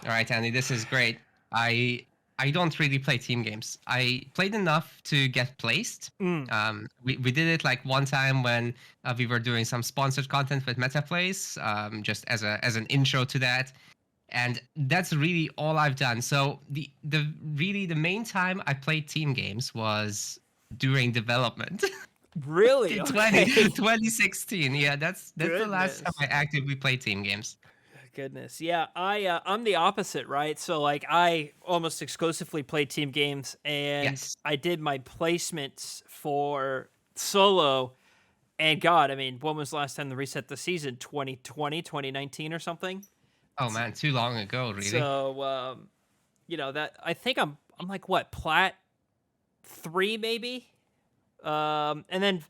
All right, Andy, this is great. I I don't really play team games. I played enough to get placed. Mm. We did it like one time when we were doing some sponsored content with MetaPlays, just as an intro to that, and that's really all I've done. So the main time I played team games was during development. Really? In Okay. 2016. Yeah, that's the last time Goodness. I actively played team games. Goodness. Yeah, I'm the opposite, right? So like I almost exclusively play team games and Yes. I did my placements for solo and god, I mean, when was the last time they reset the season? 2020, 2019, or something? Oh man, too long ago, really. So that I think I'm like what, plat 3 maybe? And then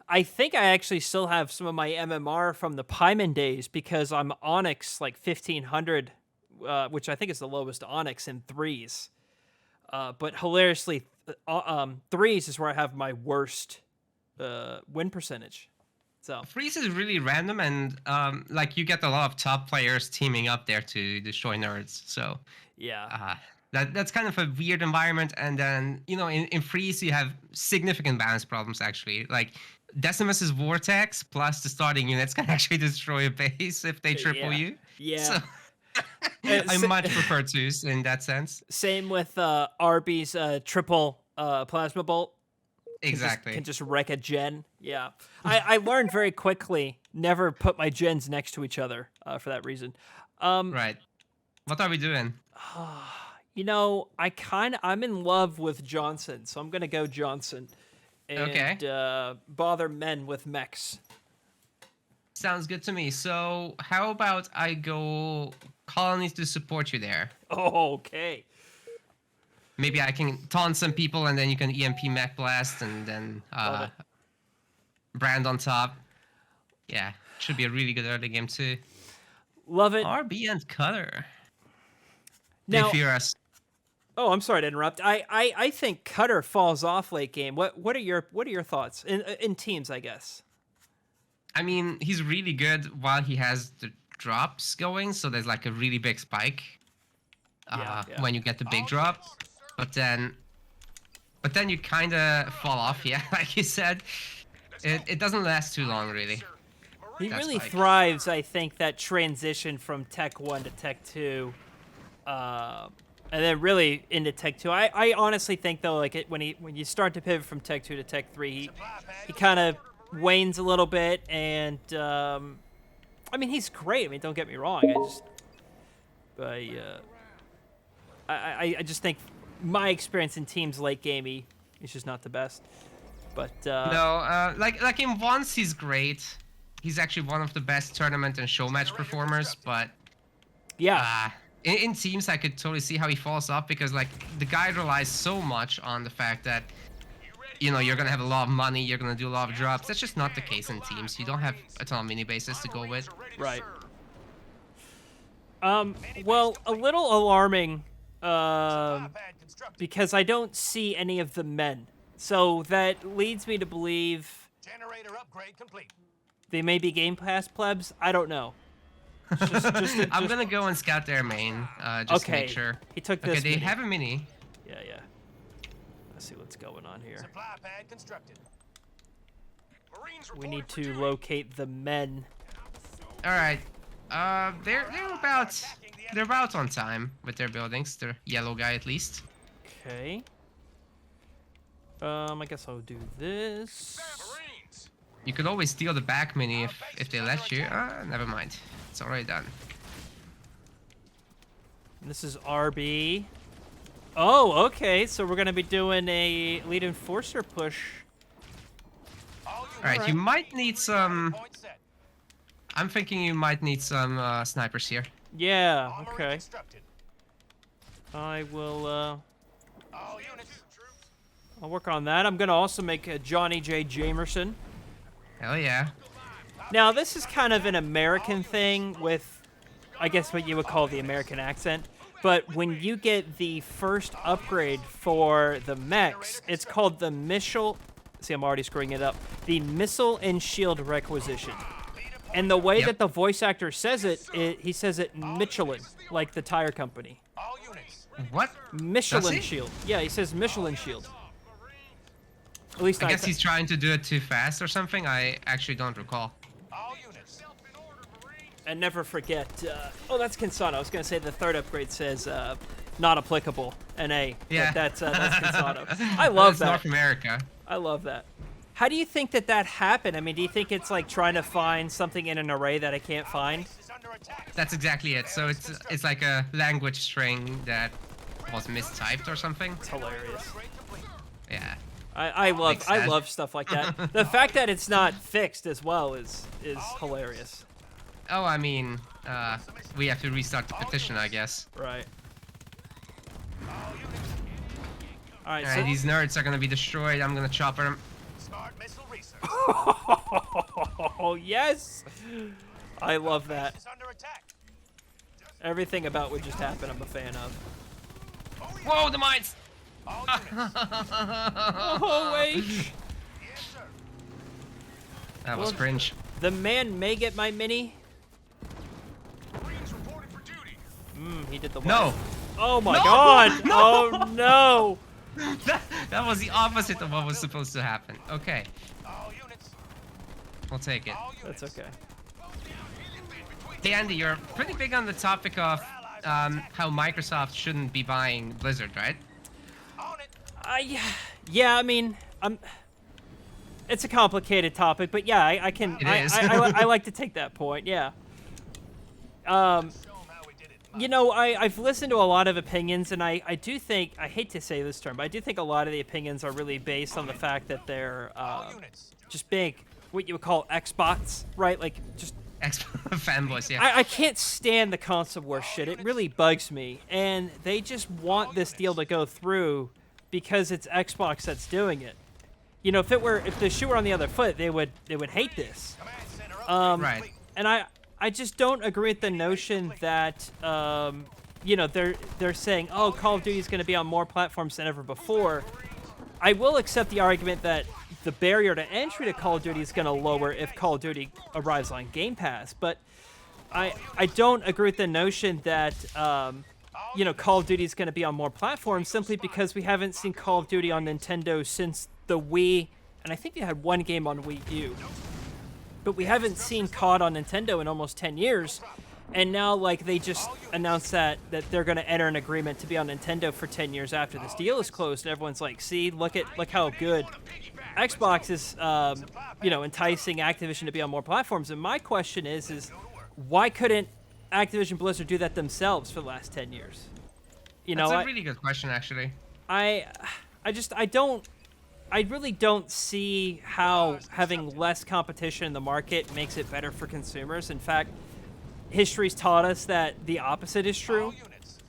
I think I actually still have some of my MMR from the Pyman days because I'm Onyx like 1500, which I think is the lowest Onyx in threes. But hilariously, threes is where I have my worst win percentage. So Freeze is really random, and like you get a lot of top players teaming up there to destroy nerds. So yeah, uh, that's kind of a weird environment. And then in Freeze you have significant balance problems actually. Like Decimus's Vortex plus the starting units can actually destroy a base if they triple yeah, you. So yeah. I much prefer twos in that sense. Same with Arby's triple plasma bolt. Can Exactly. just wreck a gen. Yeah, I learned very quickly never put my gens next to each other for that reason. Um, Right. What are we doing? I'm in love with Johnson, so I'm gonna go Johnson Okay. and bother men with mechs. Sounds good to me. So, how about I go colonies to support you there? Oh, okay. Maybe I can taunt some people and then you can EMP Mech Blast and then Love it. Brand on top. Yeah, should be a really good early game too. Love it. RB and Cutter. They Now, fear us. oh, I'm sorry to interrupt. I think Cutter falls off late game. What are your thoughts in teams? I guess. I mean, he's really good while he has the drops going, so there's like a really big spike Yeah. when you get the big drop. But then you kind of fall off, yeah, like you said. It doesn't last too long, really. He That really spike. thrives, I think, that transition from Tech 1 to Tech 2. And then really into Tech 2. I honestly think, though, like when you start to pivot from Tech 2 to Tech 3, he kind of wanes a little bit. And, I mean, he's great. I mean, don't get me wrong. I just think my experience in teams late gamey is just not the best. But, No, like in once he's great. He's actually one of the best tournament and show match performers, but yeah. in teams I could totally see how he falls off because like the guy relies so much on the fact that you're gonna have a lot of money, you're gonna do a lot of drops. That's just not the case in teams. You don't have a ton of mini bases to go with. Right. Well, a little alarming, because I don't see any of the men. So that leads me to believe Generator upgrade complete. they may be Game Pass plebs. I don't know. I'm gonna go and scout their main, just to Okay. make sure. He took Okay, this they mini. have a mini. Yeah. Let's see what's going on here. Supply pad constructed. Marines We need reporting for to duty. locate the men. All right. They're about on time with their buildings. The yellow guy at least. Okay. I guess I'll do this. Marines. You could always steal the back mini if they let you. Never mind. It's already done. This is RB. Oh, okay. So we're gonna be doing a lead enforcer push. All Alright, you might need some... Point set. I'm thinking you might need some snipers here. Yeah. Armory Okay. constructed. I will. All units. I'll work on that. I'm gonna also make a Johnny J. Jamerson. Hell yeah. Now, this is kind of an American thing with, I guess, what you would call the American accent. But when you get the first upgrade for the mechs, it's called the missile. See, I'm already screwing it up. The missile and shield requisition. And the way Yep. that the voice actor says it, he says it Michelin, like the tire company. All units. What? Michelin he? shield. Yeah, he says Michelin shield. At least I guess he's trying to do it too fast or something. I actually don't recall. All units. And never forget. Oh, that's Kinsano. I was gonna say the third upgrade says not applicable. NA. Yeah. But that's Kinsano. I love That's that. North America. I love that. How do you think that happened? I mean, do you think it's like trying to find something in an array that I can't find? Is under attack. That's exactly it. So it's like a language string that was mistyped or something. It's hilarious. Yeah. I Makes sense. love stuff like that. The fact that it's not fixed as well is hilarious. Oh, I mean, we have to restart the petition, I guess. Right. All right. Alright, these nerds are gonna be destroyed. I'm gonna chop them. Smart missile research. Oh yes, I love that. Is under attack. Everything about what just happened, I'm a fan of. Whoa, the mines! All units. Oh wait, Yes, sir. That was Well, cringe. the man may get my mini. Marines reporting for duty. He did the No! one. Oh my No! god! No! Oh no! that was the opposite of what was supposed to happen. Okay, All units. we'll take it. All units. That's okay. Hey Andy, you're pretty big on the topic of how Microsoft shouldn't be buying Blizzard, right? On it. Yeah. I mean, it's a complicated topic, but yeah, I can. It is. I like to take that point. Yeah. Show 'em how we did it. You know, I've listened to a lot of opinions, and I do think, I hate to say this term, but I do think a lot of the opinions are really based on the fact that they're All units. just big, what you would call Xbots, right? Like, just, Fanboys, yeah. I can't stand the console war shit. It really bugs me. And they just want this deal to go through because it's Xbox that's doing it. You know, if the shoe were on the other foot, they would hate this. Command center up. Right. And I just don't agree with the notion that you know, they're saying, oh, Call of Duty is going to be on more platforms than ever before. I will accept the argument that the barrier to entry to Call of Duty is going to lower if Call of Duty arrives on Game Pass, but I don't agree with the notion that you know, Call of Duty is going to be on more platforms simply because we haven't seen Call of Duty on Nintendo since the Wii, and I think they had one game on Wii U. But we haven't seen COD on Nintendo in almost 10 years. And now, like, they just announced that they're going to enter an agreement to be on Nintendo for 10 years after this deal is closed. And everyone's like, see, look how good Xbox is, you know, enticing Activision to be on more platforms. And my question is why couldn't Activision Blizzard do that themselves for the last 10 years? You know, That's a really good question, actually. I really don't see how having less competition in the market makes it better for consumers. In fact, history's taught us that the opposite is true. All units.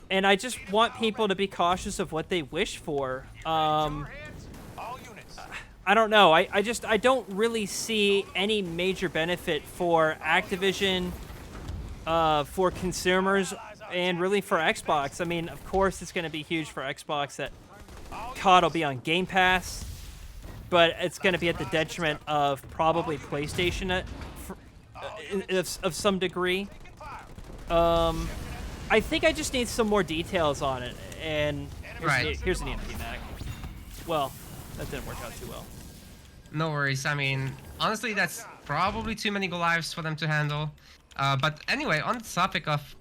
And I just want people to be cautious of what they wish for. All units. I don't know. I don't really see any major benefit for Activision, for consumers, and really for Xbox. I mean, of course, it's going to be huge for Xbox that COD will be on Game Pass, but it's going to be at the detriment of probably PlayStation of some degree. I think I just need some more details on it, and here's an EMP mag. Well, that didn't work out too well. No worries. I mean, honestly, that's probably too many go lives for them to handle. But anyway, on the topic of,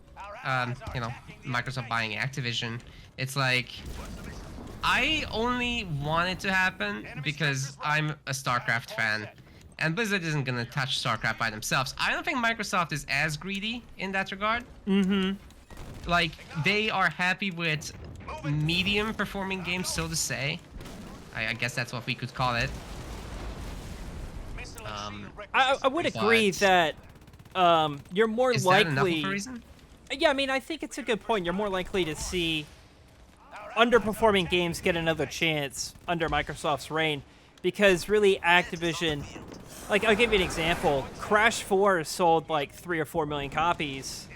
you know, Microsoft buying Activision, it's like, I only want it to happen because I'm a StarCraft fan. And Blizzard isn't going to touch StarCraft by themselves. I don't think Microsoft is as greedy in that regard. Mm-hmm. Like, they are happy with medium performing games, so to say. I guess that's what we could call it. Missile and shield I would agree But- that you're more Is that enough likely. of a reason? Yeah, I mean, I think it's a good point. You're more likely to see underperforming games get another chance under Microsoft's reign, because really Activision, like, I'll give you an example. Crash 4 sold like 3 or 4 million copies,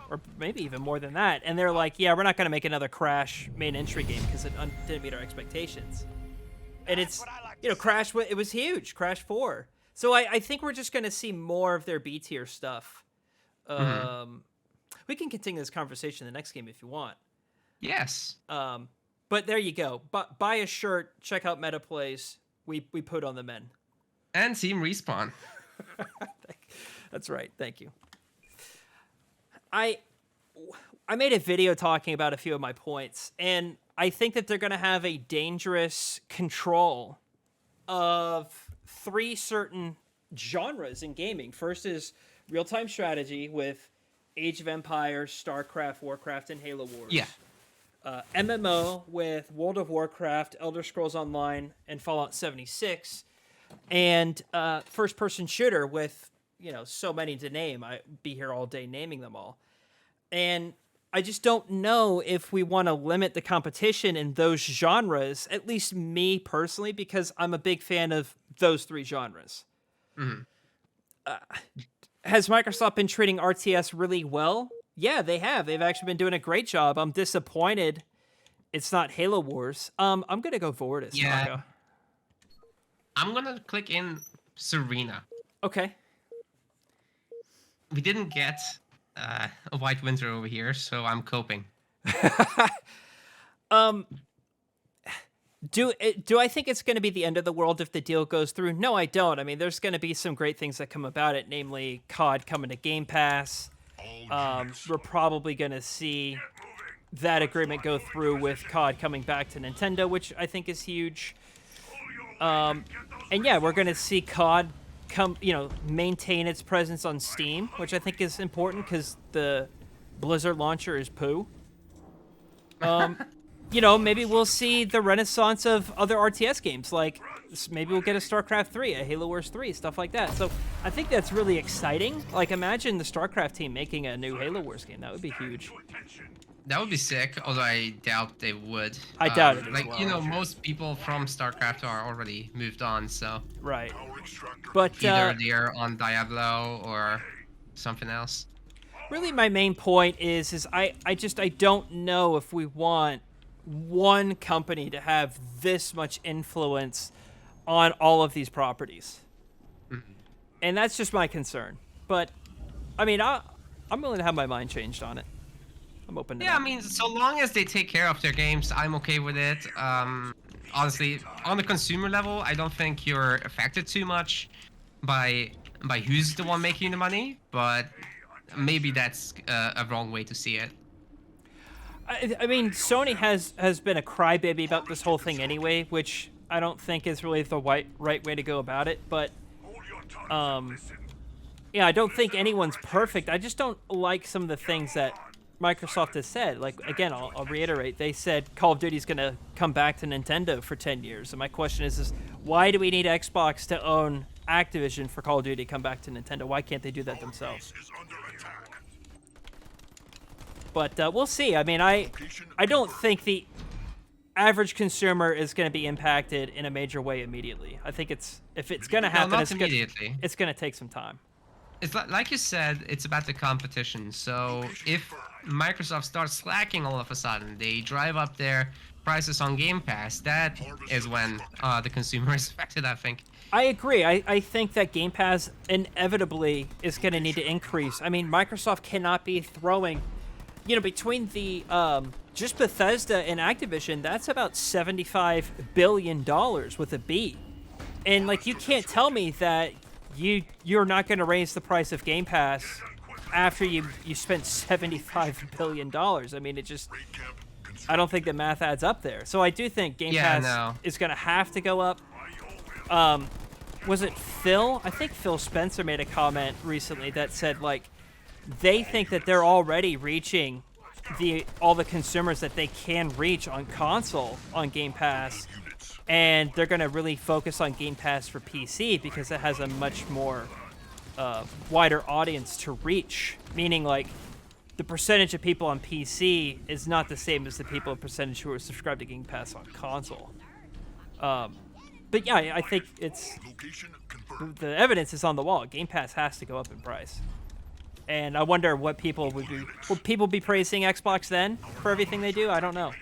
or maybe even more than that, and they're like, yeah, we're not going to make another Crash main entry game because it didn't meet our expectations. And it's, you know, Crash, it was huge, Crash 4. So I think we're just going to see more of their B tier stuff. We can continue this conversation in the next game if you want. Yes. But there you go. Buy a shirt. Check out MetaPlays. We put on the men. And TeamRespawn. That's right. Thank you. I made a video talking about a few of my points, and I think that they're going to have a dangerous control of 3 certain genres in gaming. First is real-time strategy with Age of Empires, StarCraft, Warcraft, and Halo Wars. Yeah. MMO with World of Warcraft, Elder Scrolls Online, and Fallout 76. And first-person shooter with, so many to name. I'd be here all day naming them all. And I just don't know if we want to limit the competition in those genres, at least me personally, because I'm a big fan of those 3 genres. Has Microsoft been treating RTS really well? Yeah, they have. They've actually been doing a great job. I'm disappointed it's not Halo Wars. I'm going to go Vortis. Yeah. Marco. I'm going to click in Serena. Okay. We didn't get a White Winter over here, so I'm coping. Do I think it's going to be the end of the world if the deal goes through? No, I don't. I mean, there's going to be some great things that come about it, namely COD coming to Game Pass. We're probably going to see that agreement go through with COD coming back to Nintendo, which I think is huge. And yeah, we're going to see COD maintain its presence on Steam, which I think is important because the Blizzard launcher is poo. Maybe we'll see the renaissance of other RTS games, like maybe we'll get a StarCraft 3, a Halo Wars 3, stuff like that. So I think that's really exciting. Like, imagine the StarCraft team making a new Halo Wars game. That would be huge. That would be sick, although I doubt they would. I doubt it as well. Most people from StarCraft are already moved on, so... Right. But either they're on Diablo or something else. Really, my main point is I don't know if we want one company to have this much influence on all of these properties. And that's just my concern. But, I mean, I'm willing to have my mind changed on it. I'm open to that. I mean, so long as they take care of their games, I'm okay with it. Honestly, on the consumer level, I don't think you're affected too much by who's the one making the money, but maybe that's a wrong way to see it. I mean, Sony has been a crybaby about this whole thing anyway, which I don't think is really the right way to go about it. But, I don't think anyone's perfect. I just don't like some of the things that Microsoft has said. Like, again, I'll reiterate. They said Call of Duty's going to come back to Nintendo for 10 years. And my question is why do we need Xbox to own Activision for Call of Duty to come back to Nintendo? Why can't they do that themselves? But we'll see. I mean, I don't think the average consumer is going to be impacted in a major way immediately. I think if it's going to happen, not immediately. It's going to take some time. It's like you said, it's about the competition. So if Microsoft starts slacking all of a sudden, they drive up their prices on Game Pass, that is when the consumer is affected, I think. I agree. I think that Game Pass inevitably is going to need to increase. I mean, Microsoft cannot be throwing... between the just Bethesda and Activision, that's about $75 billion with a B. And, like, you can't tell me that you're not going to raise the price of Game Pass after you spent $75 billion. I mean, I don't think the math adds up there. So I do think Game Pass is going to have to go up. Was it Phil? I think Phil Spencer made a comment recently that said, like, they think that they're already reaching all the consumers that they can reach on console on Game Pass, and they're going to really focus on Game Pass for PC because it has a much more wider audience to reach, meaning like the percentage of people on PC is not the same as the percentage who are subscribed to Game Pass on console. But yeah, I think the evidence is on the wall. Game Pass has to go up in price. And I wonder what people would people be praising Xbox then for everything they do? I don't know.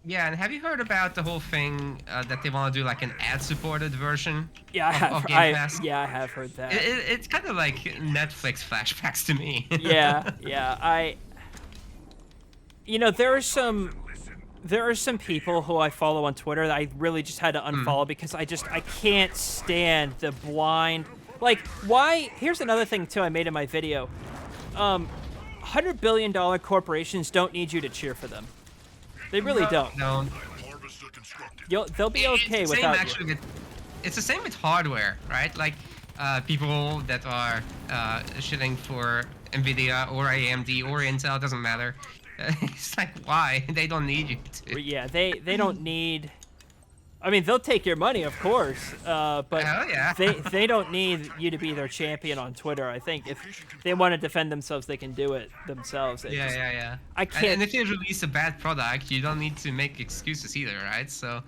Yeah, and have you heard about the whole thing that they want to do like an ad-supported version Yeah, I of have. Game Pass? Yeah, I have heard that. It's kind of like Netflix flashbacks to me. Yeah, yeah. You know, there are some people who I follow on Twitter that I really just had to unfollow because I can't stand the blind. Like, why? Here's another thing too I made in my video. $100 billion corporations don't need you to cheer for them. They really don't. No, They'll be okay it's the same without you. actually it's the same with hardware, right? Like people that are shitting for Nvidia or AMD or Intel, doesn't matter. It's like, why? They don't need you to. Yeah, they don't need. I mean, they'll take your money, of course, but Hell yeah. they don't need you to be their champion on Twitter. I think if they want to defend themselves, they can do it themselves. They just- Yeah. I can't. And if you release a bad product, you don't need to make excuses either, right? So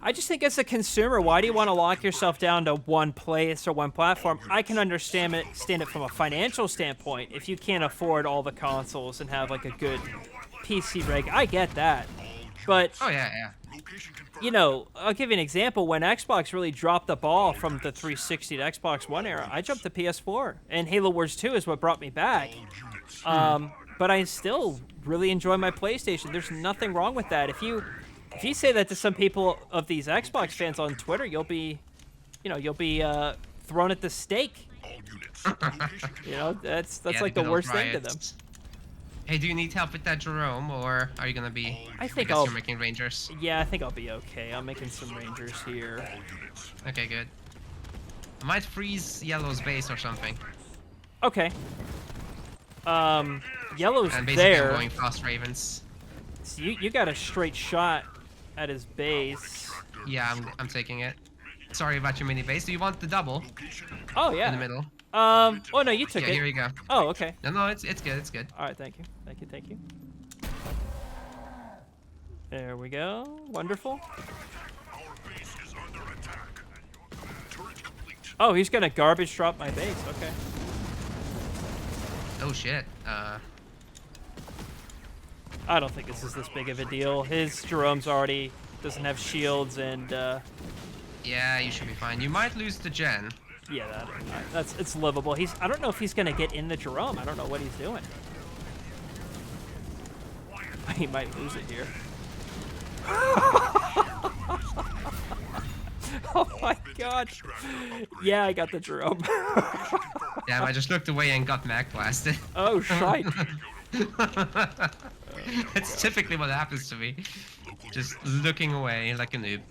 I just think as a consumer, why do you want to lock yourself down to one place or one platform? I can understand it from a financial standpoint. If you can't afford all the consoles and have like a good PC rig, I get that. But oh yeah. you know, I'll give you an example. When Xbox really dropped the ball from the 360 to Xbox One era, I jumped to PS4, and Halo Wars 2 is what brought me back. But I still really enjoy my PlayStation. There's nothing wrong with that. If you say that to some people of these Xbox fans on Twitter, you'll be thrown at the stake. You know, that's Yeah, like the the good worst old thing to them. riots. Hey, do you need help with that, Jerome, or are you gonna be? I think guess I'll- you're making Rangers. Yeah, I think I'll be okay. I'm making some Rangers here. Okay, good. I might freeze Yellow's base or something. Okay. Yellow's And basically, there. I'm going Frost Ravens. So you got a straight shot at his base. Yeah, I'm taking it. Sorry about your mini base. Do you want the double Oh yeah. in the middle? Oh no, you took Yeah, it. here you go. Oh okay. No, it's good. It's good. All right, thank you. There we go. Wonderful. Oh, he's gonna garbage drop my base. Okay. Oh shit. I don't think this is this big of a deal. His Jerome's already doesn't have shields, and Yeah, you should be fine. You might lose the gen. yeah, it's livable. I don't know if he's gonna get in the Jerome. I don't know what he's doing. He might lose it here. Oh my god. Yeah, I got the Jerome. Damn, I just looked away and got mag blasted. Oh shite. That's typically what happens to me. Just looking away like a noob.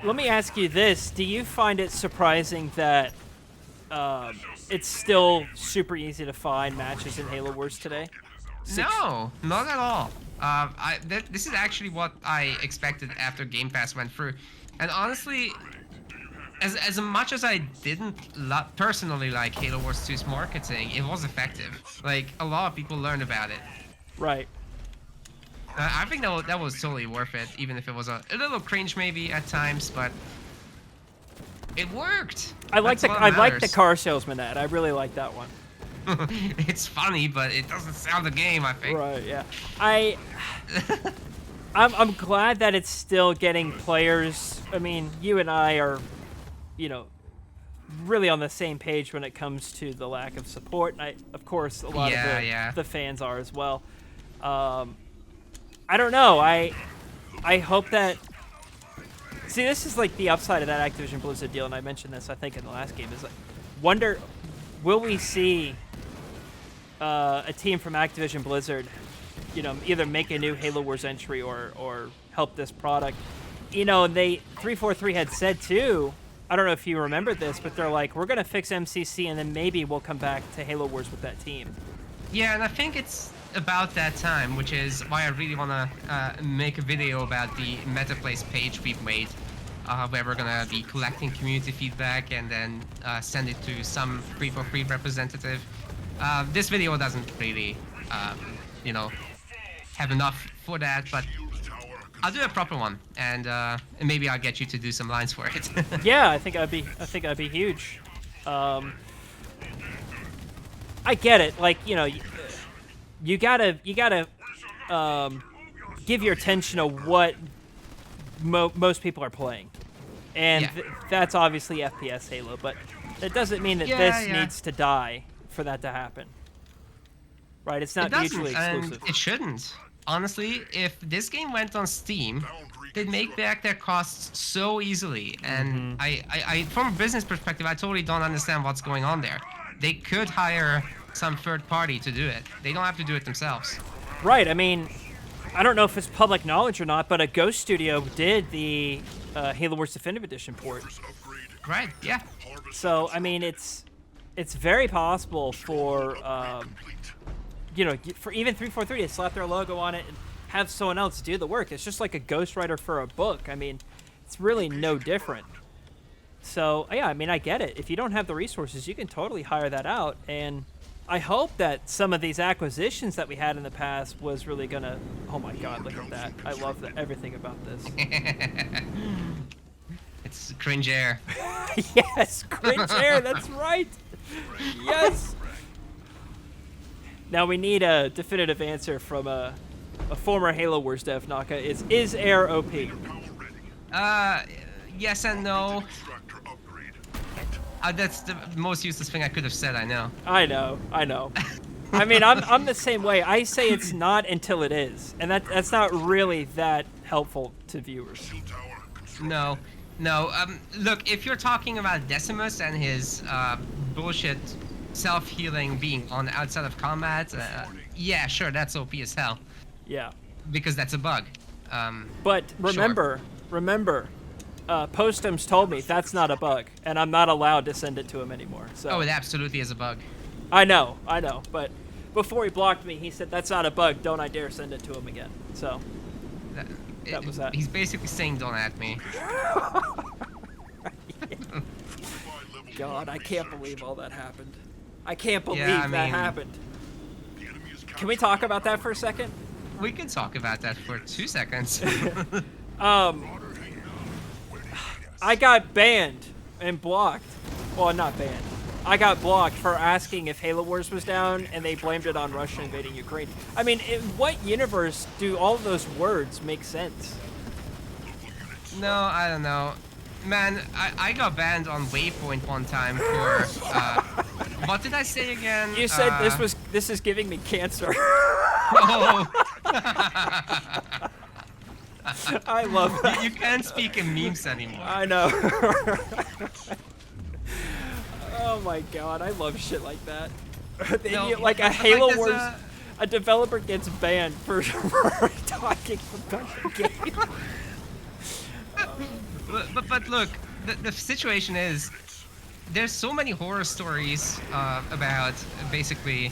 Let me ask you this: do you find it surprising that it's still super easy to find matches in Halo Wars today? No, not at all. This is actually what I expected after Game Pass went through, and honestly, as much as I didn't personally like Halo Wars 2's marketing, it was effective. Like a lot of people learned about it. Right. I think that was totally worth it, even if it was a little cringe maybe at times, but it worked. I like That's the what I like the matters. car salesman ad. I really like that one. It's funny, but it doesn't sell the game, I think. Right. Yeah. I'm glad that it's still getting players. I mean, you and I are, you know, really on the same page when it comes to the lack of support, and of course a lot of the fans are as well. I don't know. I hope that. See, this is like the upside of that Activision Blizzard deal, and I mentioned this I think in the last game. Is like, wonder, will we see a team from Activision Blizzard, you know, either make a new Halo Wars entry or help this product? You know, they 343 had said too. I don't know if you remember this, but they're like, we're gonna fix MCC, and then maybe we'll come back to Halo Wars with that team. Yeah, and I think it's about that time, which is why I really want to make a video about the MetaPlace page we've made, where we're going to be collecting community feedback and then send it to some 343 representative. This video doesn't really, you know, have enough for that, but I'll do a proper one, and maybe I'll get you to do some lines for it. Yeah, I think that'd be huge. I get it. Like, you know, you gotta give your attention to what most people are playing. And Yeah. that's obviously FPS Halo, but that doesn't mean that Yeah, this yeah. needs to die for that to happen. Right? It's not It doesn't, mutually exclusive. and it shouldn't. Honestly, if this game went on Steam, they'd make back their costs so easily. And I, from a business perspective, I totally don't understand what's going on there. They could hire some third party to do it. They don't have to do it themselves. Right. I mean, I don't know if it's public knowledge or not, but a Ghost Studio did the Halo Wars Definitive Edition port. Right? Yeah. So I mean, it's very possible for for even 343 to slap their logo on it and have someone else do the work. It's just like a ghostwriter for a book. I mean, it's really no different. So yeah, I mean, I get it. If you don't have the resources, you can totally hire that out. And I hope that some of these acquisitions that we had in the past was really gonna. Oh my God, look at that! I love everything about this. It's cringe air. Yes, cringe air. That's right. Yes. Now we need a definitive answer from a former Halo Wars dev. Naka, is air OP? Yes and no. That's the most useless thing I could have said, I know. I know. I mean, I'm the same way. I say it's not until it is, and that's not really that helpful to viewers. No. Look, if you're talking about Decimus and his bullshit self-healing being on the outside of combat, yeah, sure, that's OP as hell. Yeah. Because that's a bug. But remember, Postums told me that's not a bug, and I'm not allowed to send it to him anymore. So. Oh, it absolutely is a bug. I know, but before he blocked me, he said that's not a bug. Don't I dare send it to him again. So. That was that. He's basically saying don't at me. God, I can't believe all that happened. I can't believe Yeah, I that mean- happened. Can we talk about that for a second? We can talk about that for 2 seconds. I got banned and blocked. Well, not banned. I got blocked for asking if Halo Wars was down, and they blamed it on Russia invading Ukraine. I mean, in what universe do all of those words make sense? No, I don't know. Man, I got banned on Waypoint one time for, what did I say again? You said this is giving me cancer. Oh. I love that. You can't speak in memes anymore. I know. Oh my God, I love shit like that. No, Like a but Halo there's Wars, a developer gets banned for talking about the game. But look, the situation is, there's so many horror stories about basically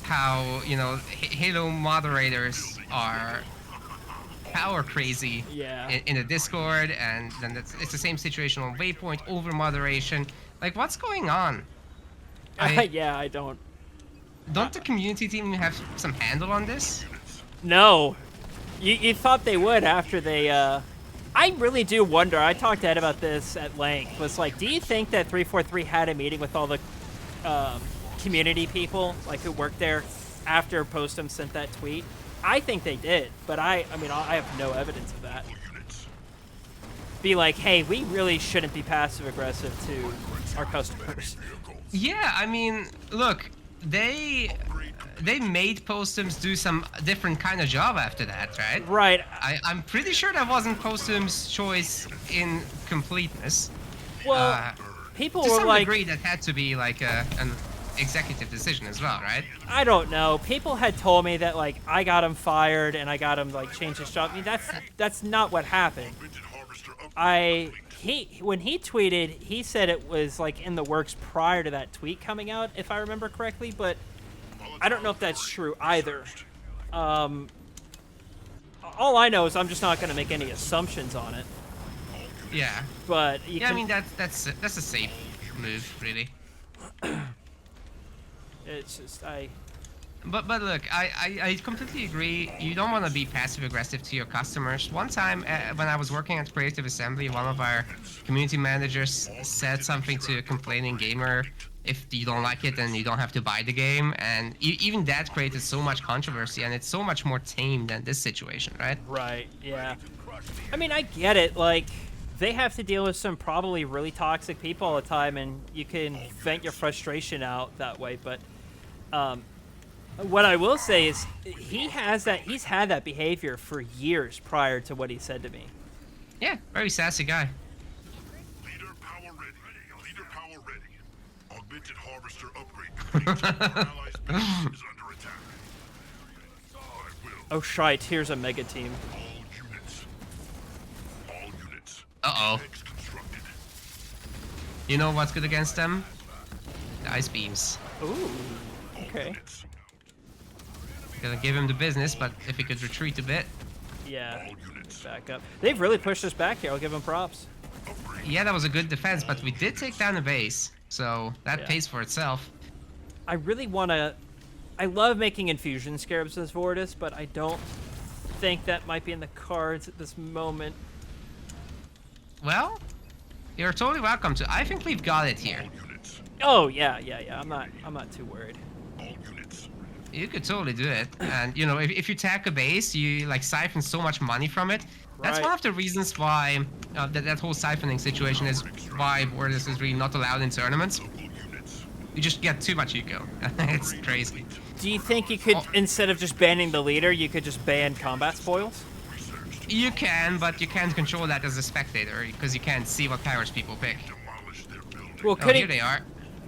how, Halo moderators are power crazy Yeah. in the Discord, and then it's the same situation on Waypoint, over moderation. Like, what's going on? Yeah, I don't. Don't the community team have some handle on this? No. You thought they would after they, I really do wonder. I talked to Ed about this at length. Was like, do you think that 343 had a meeting with all the community people, like, who worked there after Postum sent that tweet? I think they did, but I mean, I have no evidence of that. Be like, hey, we really shouldn't be passive aggressive to our customers. Yeah, I mean, look, they made Postums do some different kind of job after that, right? Right. I'm pretty sure that wasn't Postum's choice in completeness. Well, people To were some like, degree, that had to be like an executive decision as well, right? I don't know. People had told me that, like, I got him fired and I got him, like, change his job. I mean, that's not what happened. When he tweeted, he said it was, like, in the works prior to that tweet coming out, if I remember correctly, but I don't know if that's true either. All I know is I'm just not going to make any assumptions on it. Yeah. But I mean, that's a safe move, really. It's just But look, I completely agree. You don't want to be passive aggressive to your customers. One time when I was working at Creative Assembly, one of our community managers said something to a complaining gamer If you don't like it, then you don't have to buy the game. And even that created so much controversy, and it's so much more tame than this situation, right? Right, yeah. I mean, I get it. Like, they have to deal with some probably really toxic people all the time, and you can vent your frustration out that way. But what I will say is he's had that behavior for years prior to what he said to me. Yeah, very sassy guy. Leader power ready. Leader power ready. Augmented harvester upgrade complete. Allies base is under attack. I will. Oh, shite. Here's a mega team. All units. All units. Uh-oh. Hex constructed. You know what's good against them? The ice beams. Ooh. Okay. Units. Gonna give him the business, but if he could retreat a bit. Yeah. All units. Back up. They've really pushed us back here. I'll give them props. Yeah, that was a good defense, but we did take down the base. So that Yeah. pays for itself. I really want to... I love making infusion scarabs as Vortis, but I don't think that might be in the cards at this moment. Well, you're totally welcome to. I think we've got it here. All units. Oh, yeah. I'm not too worried. All units. You could totally do it. And, you know, if you attack a base, you, like, siphon so much money from it. That's Right. one of the reasons why that whole siphoning situation is why Vortis is really not allowed in tournaments. Units. You just get too much eco. It's crazy. Do you think you could, instead of just banning the leader, you could just ban combat spoils? You can, but you can't control that as a spectator because you can't see what powers people pick. Demolish their building. Well, Oh, could here they it, are.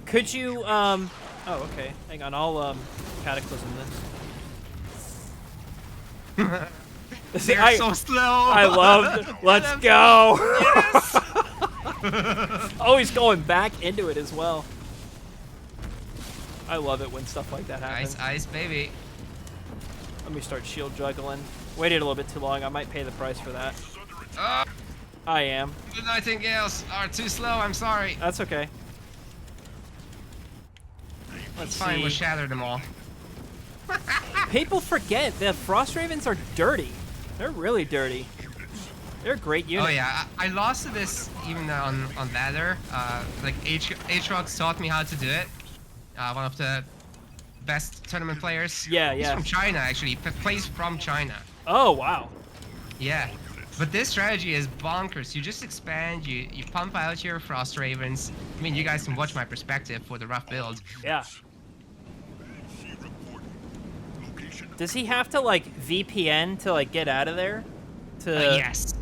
could you, oh, okay. Hang on, I'll, cataclysm this. See, They're so slow. I loved. Let's go. Oh, he's going back into it as well. I love it when stuff like that happens. Ice, ice, baby. Let me start shield juggling. Waited a little bit too long. I might pay the price for that. Oh, I am. the Nightingales are too slow. I'm sorry. That's okay. Let's It's fine. We'll see. shatter them all. People forget the Frost Ravens are dirty. They're really dirty. They're great units. Oh yeah, I lost to this even on ladder. Like H-Rox taught me how to do it. One of the best tournament players. Yeah, He's yeah. from China actually. Plays from China. Oh, wow. Yeah. But this strategy is bonkers. You just expand, you pump out your Frost Ravens. I mean, you guys can watch my perspective for the rough build. Yeah. See report. Location. Does he have to, like, VPN to, like, get out of there? To... Yes.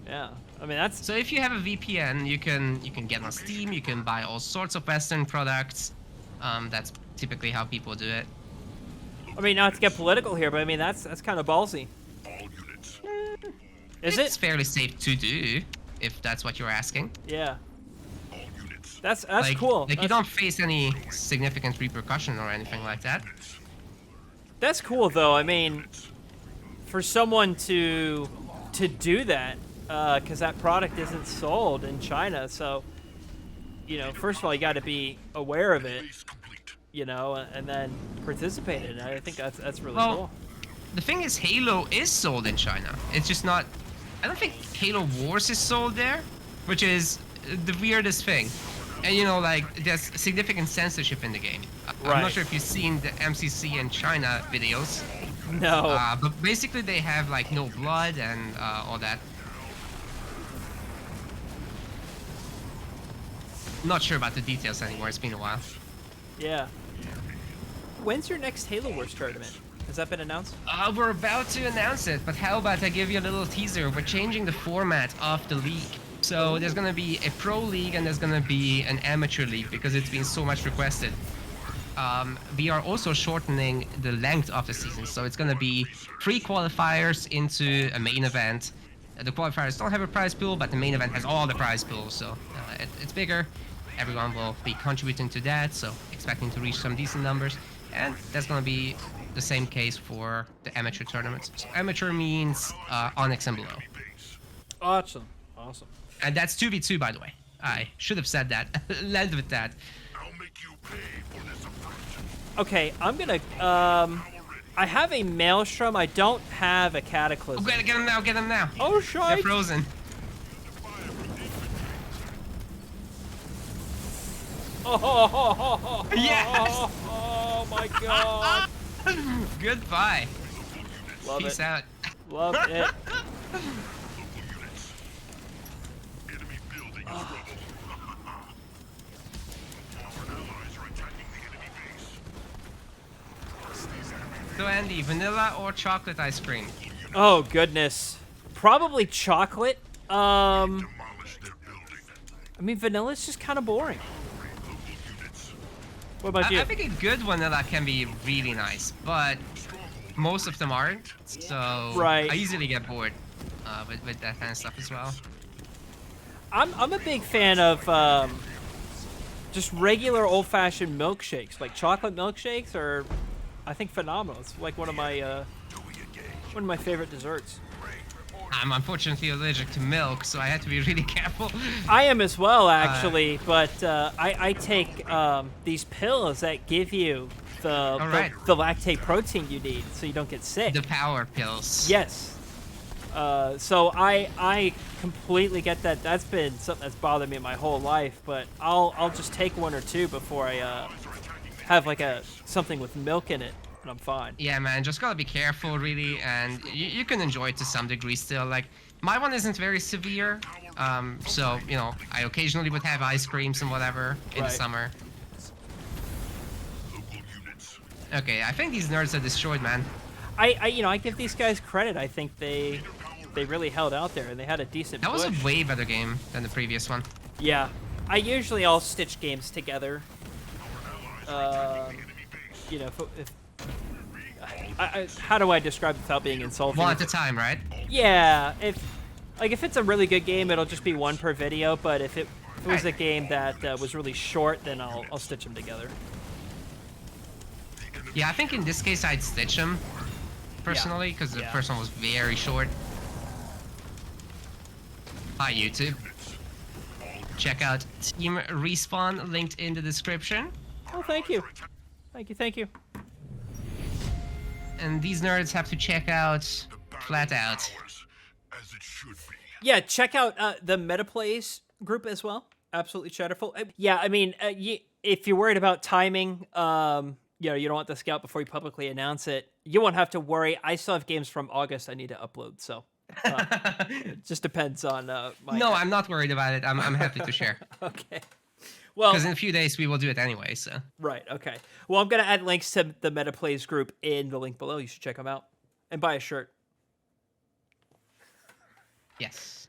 Yeah. I mean, that's... So if you have a VPN, you can get on Steam, you can buy all sorts of Western products. That's typically how people do it. I mean, not to get political here, but I mean, that's kind of ballsy. All units. Is It's it? fairly safe to do, if that's what you're asking. Yeah. All units. That's Like, cool. Like you That's- don't face any significant repercussion or anything like that. That's cool, though. I mean, for someone to do that, because that product isn't sold in China, so, you know, first of all, you got to be aware of it, Base complete. you know, and then participate in it. I think that's really Well, cool. The thing is, Halo is sold in China. It's just not... I don't think Halo Wars is sold there, which is the weirdest thing. And, you know, like, there's significant censorship in the game. I'm Right. not sure if you've seen the MCC in China videos. No. But basically they have, like, no blood and all that. Not sure about the details anymore. It's been a while. Yeah. When's your next Halo Wars tournament? Has that been announced? We're about to announce it, but how about I give you a little teaser? We're changing the format of the league. So there's gonna be a pro league and there's gonna be an amateur league because it's been so much requested. We are also shortening the length of the season, so it's gonna be 3 qualifiers into a main event. The qualifiers don't have a prize pool, but the main event has all the prize pools, so it's bigger. Everyone will be contributing to that, so expecting to reach some decent numbers. And that's gonna be the same case for the amateur tournaments. So amateur means Onyx and below. Awesome. Awesome. And that's 2v2, by the way. I should have said that. Led with that. I'll make you pay for this approach. Okay, I'm gonna, I have a Maelstrom. I don't have a Oh, Cataclysm. get him now, get him now. Oh, They're shite. frozen. Oh, Yes! oh my god. Goodbye. Love Peace it. out. Love it. Local units. Enemy building is rubble. Our allies are attacking the enemy base. So Andy, vanilla or chocolate ice cream? Oh goodness. Probably chocolate. Demolish their building. I mean vanilla's just kind of boring. Local units. What about you? I think a good vanilla can be really nice, but most of them aren't. So Right. I easily get bored with that kind of stuff as well. I'm a big fan of just regular old-fashioned milkshakes, like chocolate milkshakes, are I think phenomenal. It's like one of my favorite desserts. I'm unfortunately allergic to milk, so I had to be really careful. I am as well, actually, but I take these pills that give you right. the lactate protein you need, so you don't get sick. The power pills. Yes. So I completely get that. That's been something that's bothered me my whole life, but I'll just take one or two before I have like something with milk in it, and I'm fine. Yeah, man, just gotta be careful, really, and you can enjoy it to some degree still. Like, my one isn't very severe, so, you know, I occasionally would have ice creams and whatever in the Right. summer. Local units. Okay, I think these nerds are destroyed, man. I give these guys credit. I think they really held out there and they had a decent That was push. a way better game than the previous one. Yeah. I usually all stitch games together. You know, if how do I describe it without being insulting? One at a time, right? Yeah, if it's a really good game, it'll just be one per video. But if it was a game that was really short, then I'll stitch them together. Yeah, I think in this case I'd stitch them, personally, because the Yeah. first one was very short. Hi, YouTube. Check out TeamRespawn, linked in the description. Oh, thank you, thank you. And these nerds have to check out Flat Out. Ours, as it should be. Yeah, check out the MetaPlays group as well. Absolutely Cheddarful. Yeah, I mean, if you're worried about timing, you know, you don't want this out before you publicly announce it, you won't have to worry. I still have games from August I need to upload, so it just depends on my... No, I'm not worried about it. I'm happy to share. Okay. Well, Because in a few days we will do it anyway, so. right, okay. Well, I'm going to add links to the MetaPlays group in the link below. You should check them out. And buy a shirt. Yes.